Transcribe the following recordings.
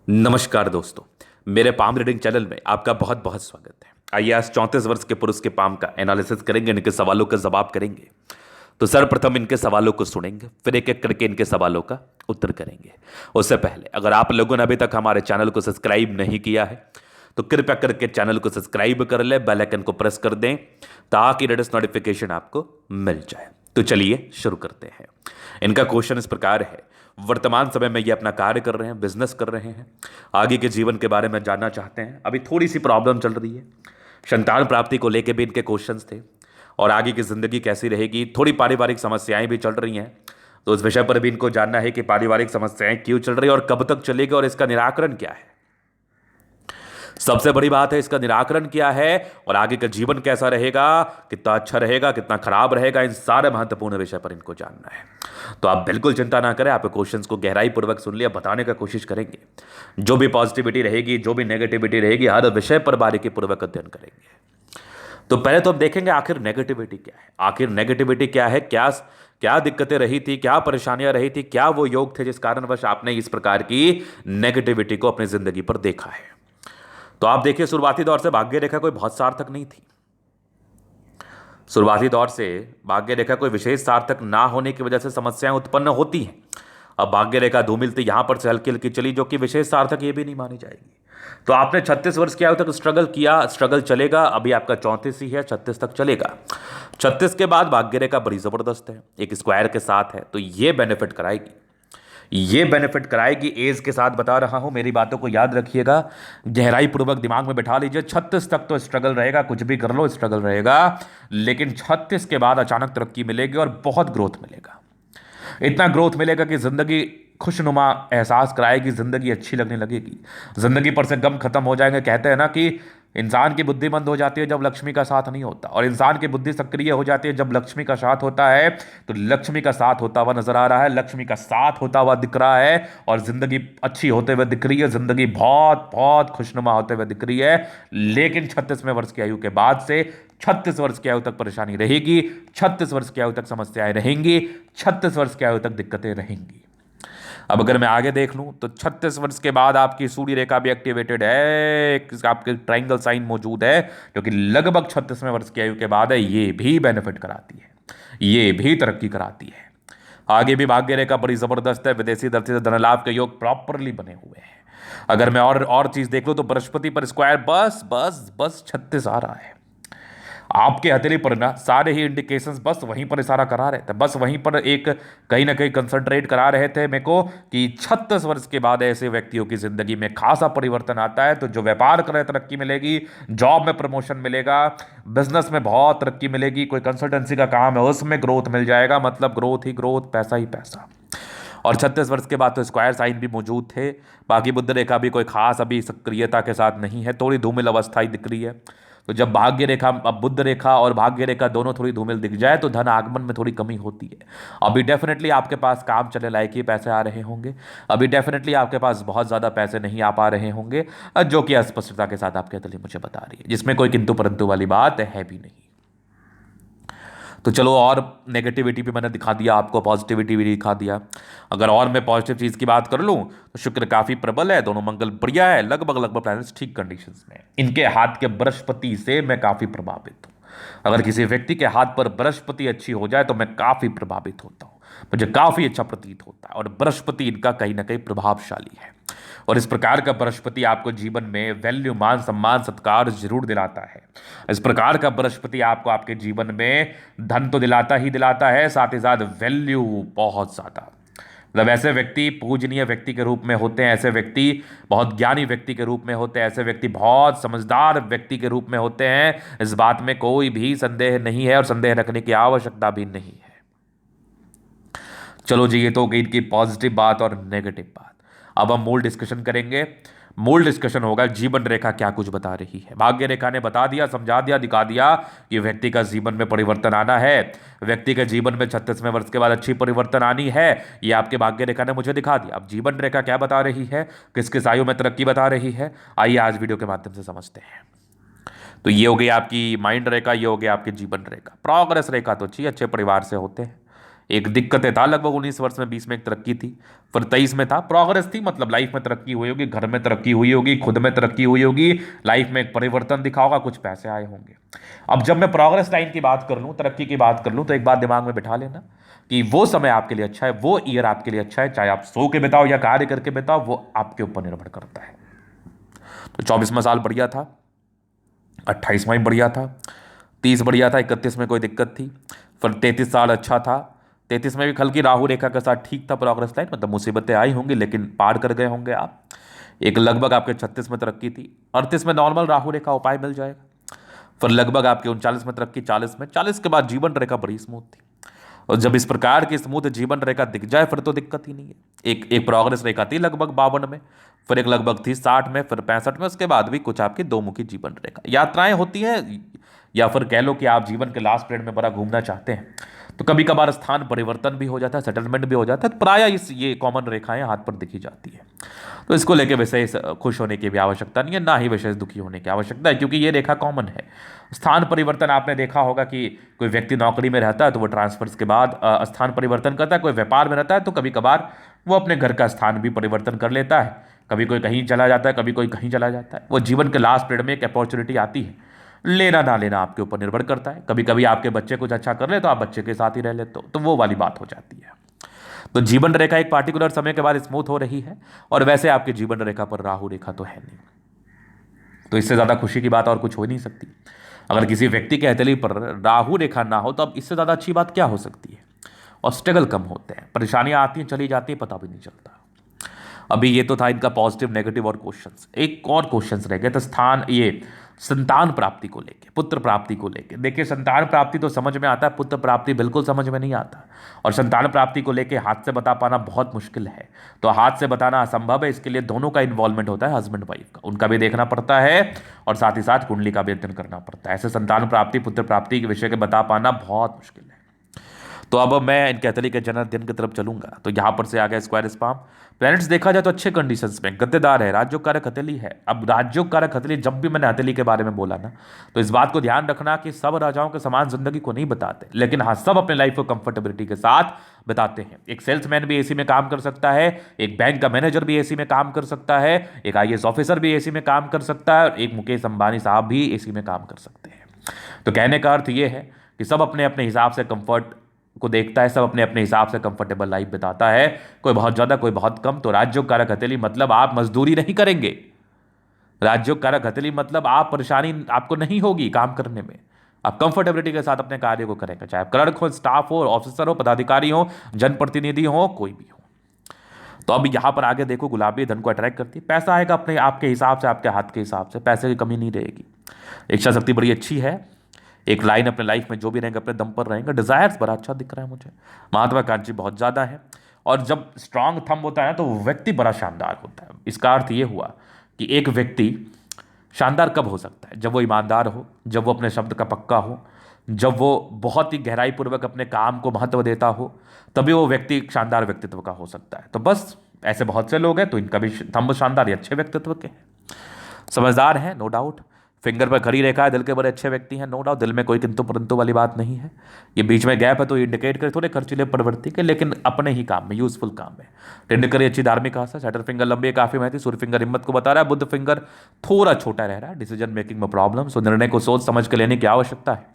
नमस्कार दोस्तों। मेरे पाम रीडिंग चैनल में आपका बहुत बहुत स्वागत है। आइए आज 34 वर्ष के पुरुष के पाम का एनालिसिस करेंगे, इनके सवालों का जवाब करेंगे। तो सर्वप्रथम इनके सवालों को सुनेंगे, फिर एक एक करके इनके सवालों का उत्तर करेंगे। उससे पहले अगर आप लोगों ने अभी तक हमारे चैनल को सब्सक्राइब नहीं किया है तो कृपया करके चैनल को सब्सक्राइब कर ले, बेल आइकन को प्रेस कर दें ताकि लेटेस्ट नोटिफिकेशन आपको मिल जाए। तो चलिए शुरू करते हैं। इनका क्वेश्चन इस प्रकार है। वर्तमान समय में ये अपना कार्य कर रहे हैं, बिजनेस कर रहे हैं, आगे के जीवन के बारे में जानना चाहते हैं। अभी थोड़ी सी प्रॉब्लम चल रही है, संतान प्राप्ति को लेकर भी इनके क्वेश्चंस थे और आगे की जिंदगी कैसी रहेगी, थोड़ी पारिवारिक समस्याएं भी चल रही हैं। तो इस विषय पर भी इनको जानना है कि पारिवारिक समस्याएं क्यों चल रही है और कब तक चलेगी और इसका निराकरण क्या है। सबसे बड़ी बात है इसका निराकरण क्या है और आगे का जीवन कैसा रहेगा, कितना अच्छा रहेगा, कितना खराब रहेगा, इन सारे महत्वपूर्ण विषय पर इनको जानना है। तो आप बिल्कुल चिंता ना करें, आप क्वेश्चंस को गहराई पूर्वक सुन लिया, बताने का कोशिश करेंगे। जो भी पॉजिटिविटी रहेगी, जो भी नेगेटिविटी रहेगी, हर विषय पर बारीकी पूर्वक अध्ययन करेंगे। तो पहले तो हम देखेंगे आखिर नेगेटिविटी क्या है। आखिर नेगेटिविटी क्या है, क्या क्या दिक्कतें रही थी, क्या परेशानियां रही थी, क्या वो योग थे जिस कारणवश आपने इस प्रकार की नेगेटिविटी को अपनी जिंदगी पर देखा है। तो आप देखिए, शुरुआती दौर से भाग्य रेखा कोई बहुत सार्थक नहीं थी। शुरुआती दौर से भाग्य रेखा कोई विशेष सार्थक ना होने की वजह से समस्याएं उत्पन्न होती हैं। अब भाग्य रेखा धूमिल थी, यहां पर से हल्की हल्की चली, जो कि विशेष सार्थक ये भी नहीं मानी जाएगी। तो आपने 36 वर्ष की आयु तक स्ट्रगल किया, स्ट्रगल चलेगा। अभी आपका 34 ही है, 36 तक चलेगा। 36 के बाद भाग्य रेखा बड़ी जबरदस्त है, एक स्क्वायर के साथ है, तो ये बेनिफिट कराएगी। ये बेनिफिट कराएगी। एज के साथ बता रहा हूं, मेरी बातों को याद रखिएगा, गहराई पूर्वक दिमाग में बैठा लीजिए। 36 तक तो स्ट्रगल रहेगा, कुछ भी कर लो स्ट्रगल रहेगा, लेकिन 36 के बाद अचानक तरक्की मिलेगी और बहुत ग्रोथ मिलेगा। इतना ग्रोथ मिलेगा कि जिंदगी खुशनुमा एहसास कराएगी, जिंदगी अच्छी लगने लगेगी, जिंदगी पर से गम खत्म हो जाएंगे। कहते हैं ना कि इंसान की बुद्धि मंद हो जाती है जब लक्ष्मी का साथ नहीं होता, और इंसान की बुद्धि सक्रिय हो जाती है जब लक्ष्मी का साथ होता है। तो लक्ष्मी का साथ होता हुआ नजर आ रहा है, लक्ष्मी का साथ होता हुआ दिख रहा है, और जिंदगी अच्छी होते हुए दिख रही है, जिंदगी बहुत बहुत खुशनुमा होते हुए दिख रही है। लेकिन 36वें वर्ष की आयु के बाद से 36 वर्ष की आयु तक परेशानी रहेगी, 36 वर्ष की आयु तक समस्याएं रहेंगी, 36 वर्ष की आयु तक दिक्कतें रहेंगी। अब अगर मैं आगे देख लूं तो 36 वर्ष के बाद आपकी सूर्य रेखा भी एक्टिवेटेड है, आपके ट्राइंगल साइन मौजूद है, जो कि लगभग 36वें वर्ष की आयु के बाद है। ये भी बेनिफिट कराती है, ये भी तरक्की कराती है। आगे भी भाग्य रेखा बड़ी जबरदस्त है, विदेशी दृष्टि से धन लाभ के योग प्रॉपरली बने हुए हैं। अगर मैं और चीज देख लूं तो बृहस्पति पर स्क्वायर बस बस बस 36 आ रहा है। आपके हथेली पर ना सारे ही इंडिकेशंस बस वहीं पर इशारा करा रहे थे, बस वहीं पर एक कहीं ना कहीं कंसंट्रेट करा रहे थे मेरे को कि 36 वर्ष के बाद ऐसे व्यक्तियों की जिंदगी में खासा परिवर्तन आता है। तो जो व्यापार कर रहे तरक्की मिलेगी, जॉब में प्रमोशन मिलेगा, बिजनेस में बहुत तरक्की मिलेगी, कोई कंसल्टेंसी का काम है उसमें ग्रोथ मिल जाएगा, मतलब ग्रोथ ही ग्रोथ, पैसा ही पैसा। और 36 वर्ष के बाद तो स्क्वायर साइन भी मौजूद थे। बाकी बुध रेखा भी कोई खास अभी सक्रियता के साथ नहीं है, थोड़ी धूमिल अवस्था ही दिख रही है। तो जब भाग्य रेखा, अब बुध रेखा और भाग्य रेखा दोनों थोड़ी धूमिल दिख जाए तो धन आगमन में थोड़ी कमी होती है। अभी डेफिनेटली आपके पास काम चले लायक ही पैसे आ रहे होंगे, अभी डेफिनेटली आपके पास बहुत ज़्यादा पैसे नहीं आ पा रहे होंगे, जो कि अस्पष्टता के साथ आपके तली मुझे बता रही है, जिसमें कोई किंतु परंतु वाली बात है भी नहीं। तो चलो, और नेगेटिविटी भी मैंने दिखा दिया आपको, पॉजिटिविटी भी दिखा दिया। अगर और मैं पॉजिटिव चीज़ की बात कर लूँ तो शुक्र काफ़ी प्रबल है, दोनों मंगल बढ़िया है, लगभग लगभग प्लैनेट्स ठीक कंडीशंस में। इनके हाथ के बृहस्पति से मैं काफ़ी प्रभावित हूँ। अगर किसी व्यक्ति के हाथ पर बृहस्पति अच्छी हो जाए तो मैं काफ़ी प्रभावित होता हूँ, मुझे काफ़ी अच्छा प्रतीत होता है। और बृहस्पति इनका कहीं ना कहीं प्रभावशाली है, और इस प्रकार का बृहस्पति आपको जीवन में वैल्यू, मान सम्मान सत्कार जरूर दिलाता है। इस प्रकार का बृहस्पति आपको आपके जीवन में धन तो दिलाता ही दिलाता है, साथ ही साथ वैल्यू बहुत ज़्यादा। मतलब ऐसे व्यक्ति पूजनीय व्यक्ति के रूप में होते हैं, ऐसे व्यक्ति बहुत ज्ञानी व्यक्ति के रूप में होते हैं, ऐसे व्यक्ति बहुत समझदार व्यक्ति के रूप में होते हैं। इस बात में कोई भी संदेह नहीं है और संदेह रखने की आवश्यकता भी नहीं है। चलो जी, ये तो हो गई इनकी पॉजिटिव बात और नेगेटिव बात। अब हम मूल डिस्कशन करेंगे। मूल डिस्कशन होगा जीवन रेखा क्या कुछ बता रही है। भाग्य रेखा ने बता दिया, समझा दिया, दिखा दिया कि व्यक्ति का जीवन में परिवर्तन आना है, व्यक्ति के जीवन में 36वें वर्ष के बाद अच्छी परिवर्तन आनी है, ये आपके भाग्य रेखा ने मुझे दिखा दिया। अब जीवन रेखा क्या बता रही है, किस किस आयु में तरक्की बता रही है, आइए आज वीडियो के माध्यम से समझते हैं। तो ये हो गई आपकी माइंड रेखा, ये हो गया आपकी जीवन रेखा। प्रोग्रेस रेखा तो चाहिए, अच्छे परिवार से होते हैं, एक दिक्कतें था लगभग 19 वर्ष में, 20 में एक तरक्की थी, फिर 23 में था प्रोग्रेस थी, मतलब लाइफ में तरक्की हुई होगी, घर में तरक्की हुई होगी, खुद में तरक्की हुई होगी, लाइफ में एक परिवर्तन दिखा होगा, कुछ पैसे आए होंगे। अब जब मैं प्रोग्रेस लाइन की बात कर लूँ, तरक्की की बात कर लूँ, तो एक बात दिमाग में बिठा लेना कि वो समय आपके लिए अच्छा है, वो ईयर आपके लिए अच्छा है, चाहे आप सो के बिताओ या कार्य करके बिताओ, वो आपके ऊपर निर्भर करता है। तो 24वां साल बढ़िया था, 28वां भी बढ़िया था, 30 बढ़िया था, 31 में कोई दिक्कत थी, फिर 33 साल अच्छा था, 33 में भी हल्की राहु रेखा के साथ ठीक था प्रोग्रेस लाइन, मतलब मुसीबतें आई होंगी लेकिन पार कर गए होंगे आप। एक लगभग आपके 36 में तरक्की थी, 38 में नॉर्मल राहु रेखा उपाय मिल जाएगा, फिर लगभग आपके 39 में तरक्की, 40 में, 40 के बाद जीवन रेखा बड़ी स्मूथ थी। और जब इस प्रकार की स्मूथ जीवन रेखा दिख जाए फिर तो दिक्कत ही नहीं है। एक एक प्रोग्रेस रेखा थी लगभग 52 में, फिर एक लगभग थी 60 में, फिर 65 में, उसके बाद भी कुछ आपकी दो मुखी जीवन रेखा यात्राएं होती हैं, या फिर कह लो कि आप जीवन के लास्ट पीरियड में बड़ा घूमना चाहते हैं, तो कभी कभार स्थान परिवर्तन भी हो जाता है, सेटलमेंट भी हो जाता है, तो प्राय ये कॉमन रेखाएं हाथ पर दिखी जाती है। तो इसको लेके विशेष खुश होने की भी आवश्यकता नहीं है, ना ही विशेष दुखी होने की आवश्यकता है, क्योंकि ये रेखा कॉमन है। स्थान परिवर्तन आपने देखा होगा कि कोई व्यक्ति नौकरी में रहता है तो वो ट्रांसफर्स के बाद स्थान परिवर्तन करता है, कोई व्यापार में रहता है तो कभी कभार वो अपने घर का स्थान भी परिवर्तन कर लेता है, कभी कोई कहीं चला जाता है, कभी कोई कहीं चला जाता है। वो जीवन के लास्ट पीरियड में एक अपॉर्चुनिटी आती है, लेना ना लेना आपके ऊपर निर्भर करता है। कभी कभी आपके बच्चे कुछ अच्छा कर ले तो आप बच्चे के साथ ही रह लेते हो, तो वो वाली बात हो जाती है। तो जीवन रेखा एक पार्टिकुलर समय के बाद स्मूथ हो रही है, और वैसे आपकी जीवन रेखा पर राहु रेखा तो है नहीं, तो इससे ज्यादा खुशी की बात और कुछ हो ही नहीं सकती। अगर किसी व्यक्ति के हथेली पर राहु रेखा ना हो तो अब इससे ज्यादा अच्छी बात क्या हो सकती है। और स्ट्रगल कम होते हैं, परेशानियां आती हैं चली जाती हैं, पता भी नहीं चलता। अभी ये तो था इनका पॉजिटिव नेगेटिव और क्वेश्चंस। एक और क्वेश्चंस रह गए, तो स्थान ये संतान प्राप्ति को लेके, पुत्र प्राप्ति को लेके। देखिए संतान प्राप्ति तो समझ में आता है, पुत्र प्राप्ति बिल्कुल समझ में नहीं आता, और संतान प्राप्ति को लेके हाथ से बता पाना बहुत मुश्किल है। तो हाथ से बताना असंभव है, इसके लिए दोनों का इन्वॉल्वमेंट होता है, हस्बैंड वाइफ का, उनका भी देखना पड़ता है और साथ ही साथ कुंडली का भी अध्ययन करना पड़ता है। ऐसे संतान प्राप्ति पुत्र प्राप्ति के विषय के बता पाना बहुत मुश्किल है। तो अब मैं इन कैथली के जन्म दिन की तरफ चलूंगा। तो यहां पर से आ गया स्क्वायर स्पाम। प्लैनेट्स देखा जाए तो अच्छे कंडीशंस में गद्देदार है, राजयोग कारक हथेली है। अब राजयोग कारक हथेली, जब भी मैंने हथेली के बारे में बोला ना, तो इस बात को ध्यान रखना कि सब राजाओं के समान जिंदगी को नहीं बताते, लेकिन हाँ सब अपने लाइफ को कंफर्टेबिलिटी के साथ बताते हैं। एक सेल्समैन भी एसी में काम कर सकता है, एक बैंक का मैनेजर भी एसी में काम कर सकता है, एक आईएएस ऑफिसर भी एसी में काम कर सकता है, और एक मुकेश अंबानी साहब भी एसी में काम कर सकते हैं। तो कहने का अर्थ यह है कि सब अपने अपने हिसाब से कंफर्ट को देखता है, सब अपने अपने हिसाब से कंफर्टेबल लाइफ बिताता है, कोई बहुत ज्यादा कोई बहुत कम। तो राजयोग कारक हथेली मतलब आप मजदूरी नहीं करेंगे, राजयोग कारक हथेली मतलब आप परेशानी आपको नहीं होगी काम करने में, आप कंफर्टेबिलिटी के साथ अपने कार्य को करेंगे, चाहे क्लर्क हो, स्टाफ हो, ऑफिसर हो, पदाधिकारी हो, जनप्रतिनिधि हो, कोई भी हो। तो अब यहां पर आगे देखो, गुलाबी धन को अट्रैक्ट करती है, पैसा आएगा अपने आपके हिसाब से, आपके हाथ के हिसाब से, पैसे की कमी नहीं रहेगी। इच्छा शक्ति बड़ी अच्छी है, एक लाइन अपने लाइफ में जो भी रहेंगे अपने दम पर रहेंगे। डिजायर्स बड़ा अच्छा दिख रहा है मुझे, महत्वाकांक्षी बहुत ज़्यादा है, और जब स्ट्रांग थंब होता है ना तो व्यक्ति बड़ा शानदार होता है। इसका अर्थ ये हुआ कि एक व्यक्ति शानदार कब हो सकता है, जब वो ईमानदार हो, जब वो अपने शब्द का पक्का हो, जब वो बहुत ही गहराई पूर्वक अपने काम को महत्व देता हो, तभी वो व्यक्ति शानदार व्यक्तित्व का हो सकता है। तो बस ऐसे बहुत से लोग हैं, तो इनका भी थंब शानदार या अच्छे व्यक्तित्व के हैं, समझदार हैं, नो डाउट। फिंगर पर खड़ी रेखा है, दिल के बड़े अच्छे व्यक्ति हैं, नो डाउट, दिल में कोई किंतु परंतु वाली बात नहीं है। ये बीच में गैप है तो इंडिकेट करे थोड़े खर्चीले प्रवृत्ति के, लेकिन अपने ही काम में, यूजफुल काम में। टिंडकरी अच्छी धार्मिक आशा, सैटर फिंगर लंबी है, काफी महती, सूर्य फिंगर हिम्मत को बता रहा है, बुद्ध फिंगर थोड़ा छोटा रह रहा है, डिसीजन मेकिंग में प्रॉब्लम, सो निर्णय को सोच समझ के लेने की आवश्यकता है।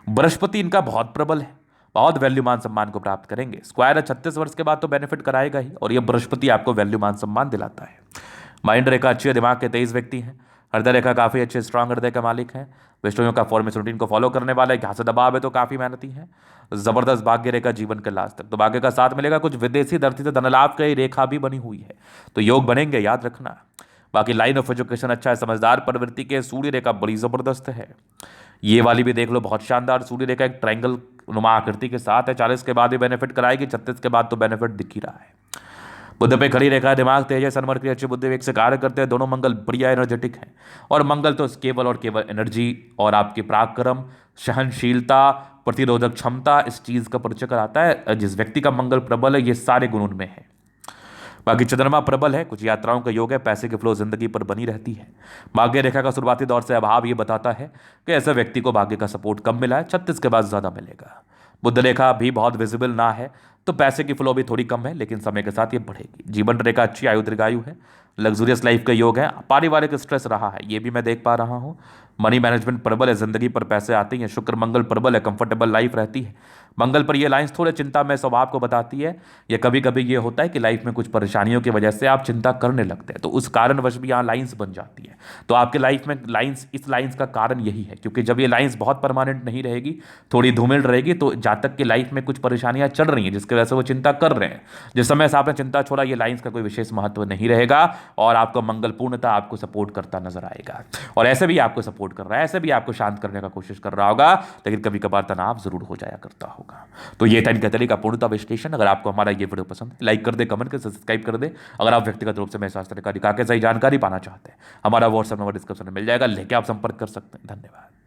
बृहस्पति इनका बहुत प्रबल है, बहुत वैल्यू मान सम्मान को प्राप्त करेंगे। स्क्वायर है, 36 वर्ष के बाद तो बेनिफिट कराएगा ही, और ये बृहस्पति आपको वैल्यू मान सम्मान दिलाता है। माइंड रेखा अच्छी है, दिमाग के 23 व्यक्ति हैं। हृदय रेखा काफी अच्छे स्ट्रांग हृदय के मालिक हैं, विष्णुओं का फॉर्मेशन रूटीन को फॉलो करने वाले, यहाँ से दबाव है तो काफी मेहनती है। जबरदस्त भाग्य रेखा जीवन के लास्ट तक, तो भाग्य का साथ मिलेगा। कुछ विदेशी धरती से धनलाभ की रेखा भी बनी हुई है, तो योग बनेंगे, याद रखना। बाकी लाइन ऑफ एजुकेशन अच्छा है, समझदार प्रवृत्ति के। सूर्य रेखा बड़ी जबरदस्त है, ये वाली भी देख लो, बहुत शानदार। सूर्य रेखा एक ट्रायंगल नुमा आकृति के साथ है, 40 के बाद भी बेनिफिट कराएगी, 36 के बाद तो बेनिफिट दिख ही रहा है। बुध पे खड़ी रेखा, दिमाग तेज है, सनमर की अच्छी बुद्धि विवेक से कार्य करते हैं। दोनों मंगल बढ़िया एनर्जेटिक हैं, और मंगल तो केवल और केवल एनर्जी और आपके पराक्रम, सहनशीलता, प्रतिरोधक क्षमता, इस चीज का परिचय कराता है। जिस व्यक्ति का मंगल प्रबल है, ये सारे गुण उनमें है। बाकी चंद्रमा प्रबल है, कुछ यात्राओं का योग है, पैसे की फ्लो जिंदगी पर बनी रहती है। भाग्य रेखा का शुरुआती दौर से अभाव ये बताता है कि ऐसे व्यक्ति को भाग्य का सपोर्ट कम मिला है, 36 के बाद ज्यादा मिलेगा। बुध रेखा भी बहुत विजिबल ना है तो पैसे की फ्लो भी थोड़ी कम है, लेकिन समय के साथ ये बढ़ेगी। जीवन रेखा अच्छी आयु दीर्घायु है, लग्जूरियस लाइफ का योग है। पारिवारिक स्ट्रेस रहा है, ये भी मैं देख पा रहा हूँ। मनी मैनेजमेंट प्रबल है, जिंदगी पर पैसे आते हैं। शुक्र मंगल प्रबल है, कंफर्टेबल लाइफ रहती है। मंगल पर ये लाइंस थोड़े चिंता में स्वभाव को बताती है। ये कभी कभी ये होता है कि लाइफ में कुछ परेशानियों की वजह से आप चिंता करने लगते हैं, तो उस कारणवश भी यहाँ लाइंस बन जाती है। तो आपके लाइफ में लाइंस, इस लाइंस का कारण यही है, क्योंकि जब ये लाइंस बहुत परमानेंट नहीं रहेगी, थोड़ी धूमिल रहेगी, तो जातक की लाइफ में कुछ परेशानियां चल रही हैं जिसकी वजह से वो चिंता कर रहे हैं। जिस समय से आपने चिंता छोड़ा, ये लाइंस का कोई विशेष महत्व नहीं रहेगा और आपका मंगल पूर्णतः आपको सपोर्ट करता नजर आएगा। और ऐसे भी आपको सपोर्ट कर रहा है, ऐसे भी आपको शांत करने का कोशिश कर रहा होगा, लेकिन कभी कभार तनाव जरूर हो जाया करता होगा। तो ये था इनका तरीका पूर्णता विश्लेषण। अगर आपको हमारा ये वीडियो पसंद है, लाइक कर दे, कमेंट कर, सब्सक्राइब कर दे। अगर आप व्यक्तिगत रूप से मेरे शास्त्र का सही जानकारी पाना चाहते हैं, हमारा व्हाट्सएप नंबर डिस्क्रिप्शन में मिल जाएगा, लेके आप संपर्क कर सकते हैं। धन्यवाद।